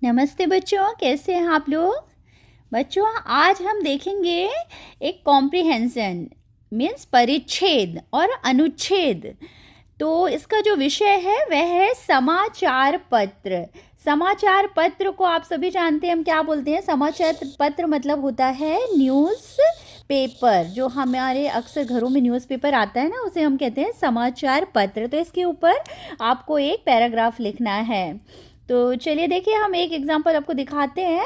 नमस्ते बच्चों, कैसे हैं आप लोग। बच्चों, आज हम देखेंगे एक कॉम्प्रिहेंशन मीन्स परिच्छेद और अनुच्छेद। तो इसका जो विषय है वह है समाचार पत्र। समाचार पत्र को आप सभी जानते हैं हम क्या बोलते हैं। समाचार पत्र मतलब होता है न्यूज़ पेपर। जो हमारे अक्सर घरों में न्यूज़पेपर आता है ना, उसे हम कहते हैं समाचार पत्र। तो इसके ऊपर आपको एक पैराग्राफ लिखना है। तो चलिए देखिए, हम एक एग्जांपल आपको दिखाते हैं।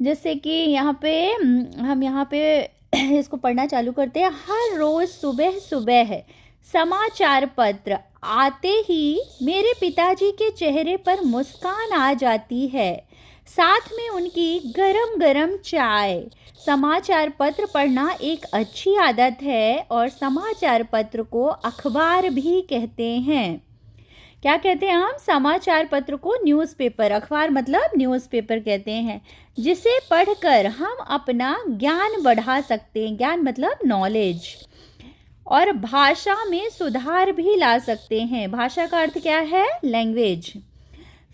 जैसे कि हम यहाँ पे इसको पढ़ना चालू करते हैं। हर रोज़ सुबह सुबह समाचार पत्र आते ही मेरे पिताजी के चेहरे पर मुस्कान आ जाती है, साथ में उनकी गरम गरम चाय। समाचार पत्र पढ़ना एक अच्छी आदत है और समाचार पत्र को अखबार भी कहते हैं। क्या कहते हैं हम? समाचार पत्र को न्यूज़पेपर, अखबार मतलब न्यूज़पेपर कहते हैं, जिसे पढ़कर हम अपना ज्ञान बढ़ा सकते हैं। ज्ञान मतलब नॉलेज, और भाषा में सुधार भी ला सकते हैं। भाषा का अर्थ क्या है? लैंग्वेज।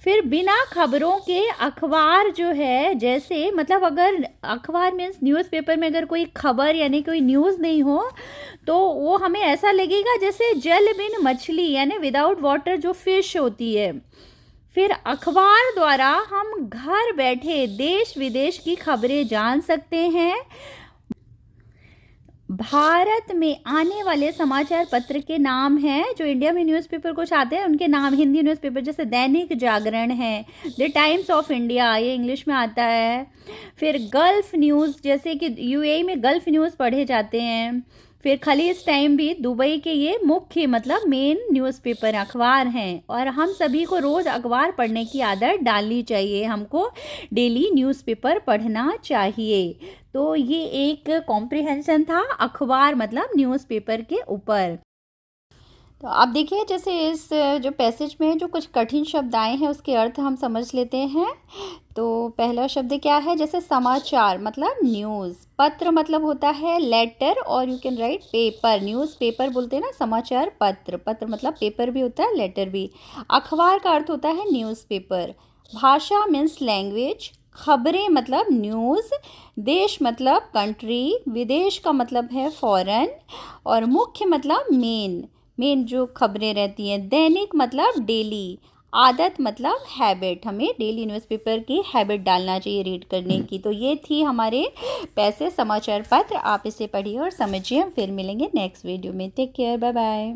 फिर बिना खबरों के अखबार जो है, जैसे मतलब अगर अखबार मीन्स न्यूज़पेपर में अगर कोई खबर यानी कोई न्यूज़ नहीं हो तो वो हमें ऐसा लगेगा जैसे जल बिन मछली, यानी विदाउट वाटर जो फिश होती है। फिर अखबार द्वारा हम घर बैठे देश विदेश की खबरें जान सकते हैं। भारत में आने वाले समाचार पत्र के नाम हैं, जो इंडिया में न्यूज़पेपर कुछ आते हैं उनके नाम। हिंदी न्यूज़पेपर जैसे दैनिक जागरण है, द टाइम्स ऑफ इंडिया, ये इंग्लिश में आता है। फिर गल्फ न्यूज़, जैसे कि यूएई में गल्फ न्यूज़ पढ़े जाते हैं। फिर खलीज टाइम भी दुबई के, ये मुख्य मतलब मेन न्यूज़पेपर अखबार हैं। और हम सभी को रोज़ अखबार पढ़ने की आदत डालनी चाहिए। हमको डेली न्यूज़पेपर पढ़ना चाहिए। तो ये एक कॉम्प्रिहेंशन था अखबार मतलब न्यूज़पेपर के ऊपर। तो आप देखिए, जैसे इस जो पैसेज में जो कुछ कठिन शब्द आए हैं उसके अर्थ हम समझ लेते हैं। तो पहला शब्द क्या है? जैसे समाचार मतलब न्यूज़, पत्र मतलब होता है लेटर, और you can write paper. News paper बोलते हैं ना, समाचार पत्र। पत्र मतलब पेपर भी होता है, लेटर भी। अखबार का अर्थ होता है न्यूज़पेपर। भाषा मीन्स लैंग्वेज। खबरें मतलब न्यूज़। देश मतलब कंट्री। विदेश का मतलब है फॉरेन। और मुख्य मतलब मेन, मेन जो खबरें रहती हैं। दैनिक मतलब डेली। आदत मतलब हैबिट, हमें डेली न्यूज़पेपर की हैबिट डालना चाहिए रीड करने की। तो ये थी हमारे पैसे समाचार पत्र। आप इसे पढ़िए और समझिए। हम फिर मिलेंगे नेक्स्ट वीडियो में। Take care, bye bye.